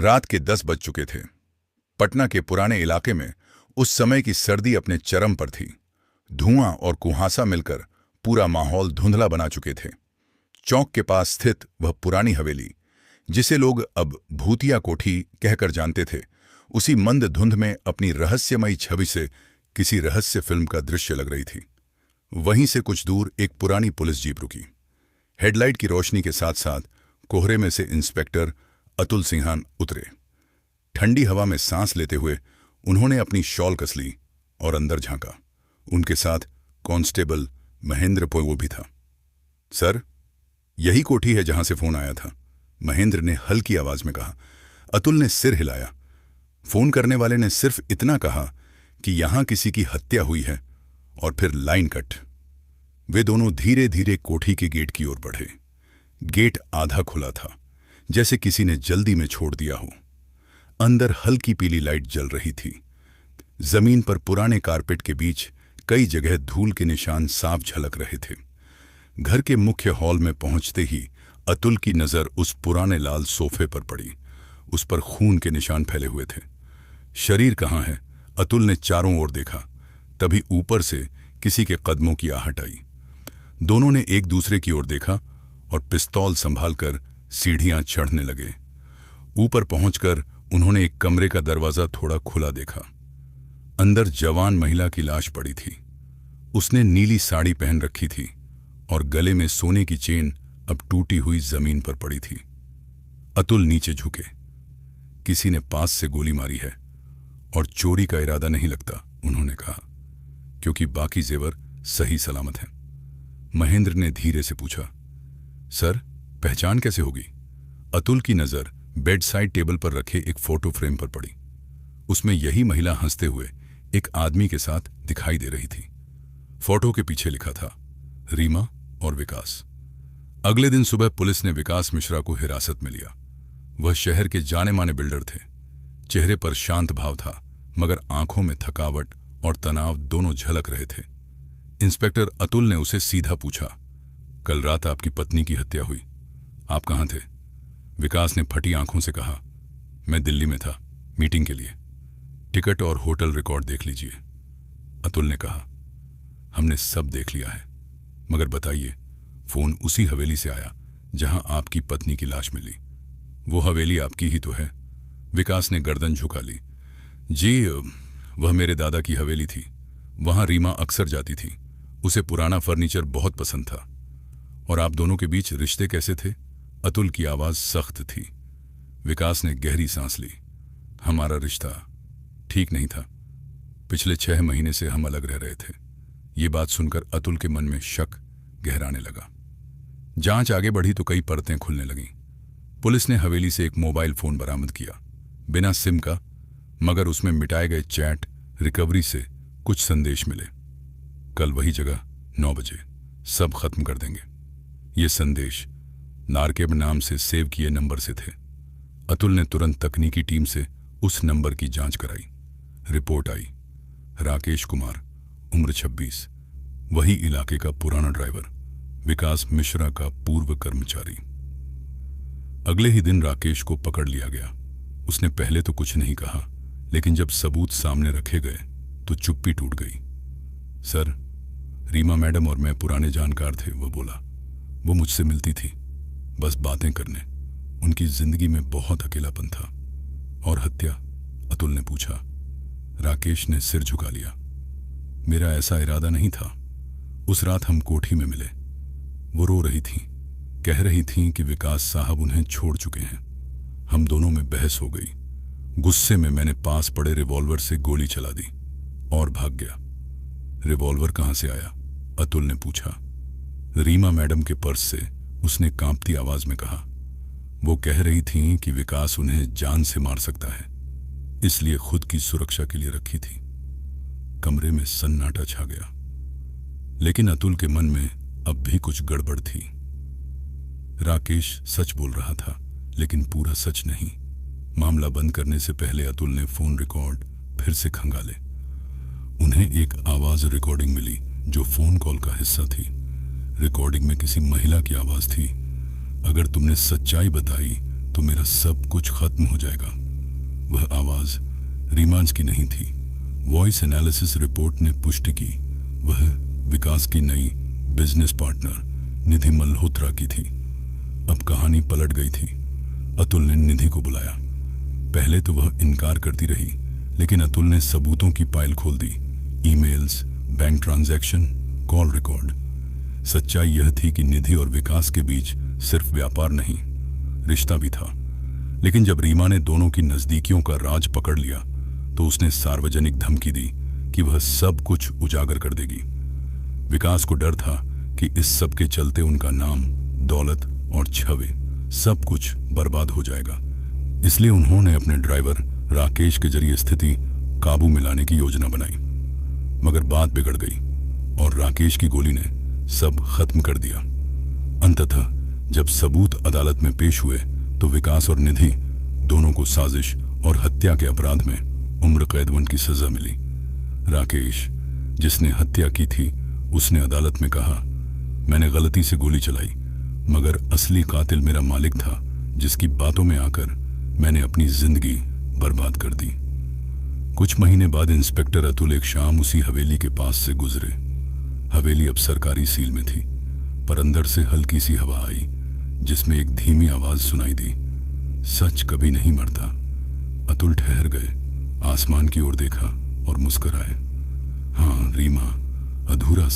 रात के 10 बज चुके थे। पटना के पुराने इलाके में उस समय की सर्दी अपने चरम पर थी। धुआं और कुहासा मिलकर पूरा माहौल धुंधला बना चुके थे। चौक के पास स्थित वह पुरानी हवेली, जिसे लोग अब भूतिया कोठी कहकर जानते थे, उसी मंद धुंध में अपनी रहस्यमयी छवि से किसी रहस्य फिल्म का दृश्य लग रही थी। वहीं से कुछ दूर एक पुरानी पुलिस जीप रुकी। हेडलाइट की रोशनी के साथ साथ कोहरे में से इंस्पेक्टर अतुल सिंहान उतरे। ठंडी हवा में सांस लेते हुए उन्होंने अपनी शॉल कस ली और अंदर झांका। उनके साथ कांस्टेबल महेंद्र पोयो भी था। सर, यही कोठी है जहां से फोन आया था, महेंद्र ने हल्की आवाज में कहा। अतुल ने सिर हिलाया। फोन करने वाले ने सिर्फ इतना कहा कि यहां किसी की हत्या हुई है, और फिर लाइन कट। वे दोनों धीरे धीरे कोठी के गेट की ओर बढ़े। गेट आधा खुला था, जैसे किसी ने जल्दी में छोड़ दिया हो। अंदर हल्की पीली लाइट जल रही थी। जमीन पर पुराने कारपेट के बीच कई जगह धूल के निशान साफ झलक रहे थे। घर के मुख्य हॉल में पहुंचते ही अतुल की नजर उस पुराने लाल सोफे पर पड़ी। उस पर खून के निशान फैले हुए थे। शरीर कहाँ है? अतुल ने चारों ओर देखा। तभी ऊपर से किसी के कदमों की आहट आई। दोनों ने एक दूसरे की ओर देखा और पिस्तौल संभालकर सीढ़ियां चढ़ने लगे। ऊपर पहुंचकर उन्होंने एक कमरे का दरवाजा थोड़ा खुला देखा। अंदर जवान महिला की लाश पड़ी थी। उसने नीली साड़ी पहन रखी थी और गले में सोने की चेन अब टूटी हुई जमीन पर पड़ी थी। अतुल नीचे झुके। किसी ने पास से गोली मारी है और चोरी का इरादा नहीं लगता, उन्होंने कहा, क्योंकि बाकी जेवर सही सलामत हैं। महेंद्र ने धीरे से पूछा, सर, पहचान कैसे होगी? अतुल की नजर बेड साइड टेबल पर रखे एक फोटो फ्रेम पर पड़ी। उसमें यही महिला हंसते हुए एक आदमी के साथ दिखाई दे रही थी। फोटो के पीछे लिखा था, रीमा और विकास। अगले दिन सुबह पुलिस ने विकास मिश्रा को हिरासत में लिया। वह शहर के जाने माने बिल्डर थे। चेहरे पर शांत भाव था, मगर आंखों में थकावट और तनाव दोनों झलक रहे थे। इंस्पेक्टर अतुल ने उसे सीधा पूछा, कल रात आपकी पत्नी की हत्या हुई, आप कहां थे? विकास ने फटी आंखों से कहा, मैं दिल्ली में था, मीटिंग के लिए। टिकट और होटल रिकॉर्ड देख लीजिए। अतुल ने कहा, हमने सब देख लिया है, मगर बताइए, फोन उसी हवेली से आया जहां आपकी पत्नी की लाश मिली। वो हवेली आपकी ही तो है? विकास ने गर्दन झुका ली। जी, वह मेरे दादा की हवेली थी। वहां रीमा अक्सर जाती थी। उसे पुराना फर्नीचर बहुत पसंद था। और आप दोनों के बीच रिश्ते कैसे थे? अतुल की आवाज सख्त थी। विकास ने गहरी सांस ली। हमारा रिश्ता ठीक नहीं था। पिछले 6 महीने से हम अलग रह रहे थे। ये बात सुनकर अतुल के मन में शक गहराने लगा। जांच आगे बढ़ी तो कई परतें खुलने लगीं। पुलिस ने हवेली से एक मोबाइल फोन बरामद किया, बिना सिम का, मगर उसमें मिटाए गए चैट रिकवरी से कुछ संदेश मिले। कल वही जगह 9 बजे सब खत्म कर देंगे। ये संदेश नारकेब नाम से सेव किए नंबर से थे। अतुल ने तुरंत तकनीकी टीम से उस नंबर की जांच कराई। रिपोर्ट आई, राकेश कुमार, उम्र 26, वही इलाके का पुराना ड्राइवर, विकास मिश्रा का पूर्व कर्मचारी। अगले ही दिन राकेश को पकड़ लिया गया। उसने पहले तो कुछ नहीं कहा, लेकिन जब सबूत सामने रखे गए तो चुप्पी टूट गई। सर, रीमा मैडम और मैं पुराने जानकार थे, वो बोला। वो मुझसे मिलती थी, बस बातें करने। उनकी जिंदगी में बहुत अकेलापन था। और हत्या? अतुल ने पूछा। राकेश ने सिर झुका लिया। मेरा ऐसा इरादा नहीं था। उस रात हम कोठी में मिले। वो रो रही थी, कह रही थीं कि विकास साहब उन्हें छोड़ चुके हैं। हम दोनों में बहस हो गई। गुस्से में मैंने पास पड़े रिवॉल्वर से गोली चला दी और भाग गया। रिवॉल्वर कहां से आया? अतुल ने पूछा। रीमा मैडम के पर्स से, उसने कांपती आवाज में कहा। वो कह रही थीं कि विकास उन्हें जान से मार सकता है, इसलिए खुद की सुरक्षा के लिए रखी थी। कमरे में सन्नाटा छा गया, लेकिन अतुल के मन में अब भी कुछ गड़बड़ थी। राकेश सच बोल रहा था, लेकिन पूरा सच नहीं। मामला बंद करने से पहले अतुल ने फोन रिकॉर्ड फिर से खंगाले। उन्हें एक आवाज रिकॉर्डिंग मिली जो फोन कॉल का हिस्सा थी। रिकॉर्डिंग में किसी महिला की आवाज थी। अगर तुमने सच्चाई बताई तो मेरा सब कुछ खत्म हो जाएगा। वह आवाज रीमांस की नहीं थी। वॉइस एनालिसिस रिपोर्ट ने पुष्टि की वह विकास की नई बिजनेस पार्टनर निधि मल्होत्रा की थी। अब कहानी पलट गई थी। अतुल ने निधि को बुलाया। पहले तो वह इनकार करती रही, लेकिन अतुल ने सबूतों की फाइल खोल दी। Emails, bank transaction, call record. सच्चाई यह थी कि निधि और विकास के बीच सिर्फ व्यापार नहीं, रिश्ता भी था। लेकिन जब रीमा ने दोनों की नजदीकियों का राज पकड़ लिया तो उसने सार्वजनिक धमकी दी कि वह सब कुछ उजागर कर देगी। विकास को डर था कि इस सब के चलते उनका नाम, दौलत और छवि सब कुछ बर्बाद हो जाएगा। इसलिए उन्होंने अपने ड्राइवर राकेश के जरिए स्थिति काबू में लाने की योजना बनाई। मगर बात बिगड़ गई और राकेश की गोली ने सब खत्म कर दिया। अंततः जब सबूत अदालत में पेश हुए तो विकास और निधि दोनों को साजिश और हत्या के अपराध में उम्र कैद की सजा मिली। राकेश, जिसने हत्या की थी, उसने अदालत में कहा, मैंने गलती से गोली चलाई, मगर असली कातिल मेरा मालिक था, जिसकी बातों में आकर मैंने अपनी जिंदगी बर्बाद कर दी। कुछ महीने बाद इंस्पेक्टर अतुल एक शाम उसी हवेली के पास से गुजरे। हवेली अब सरकारी सील में थी, पर अंदर से हल्की सी हवा आई जिसमें एक धीमी आवाज सुनाई दी, सच कभी नहीं मरता। अतुल ठहर गए, आसमान की ओर देखा और मुस्कुराए। हाँ रीमा, अधूरा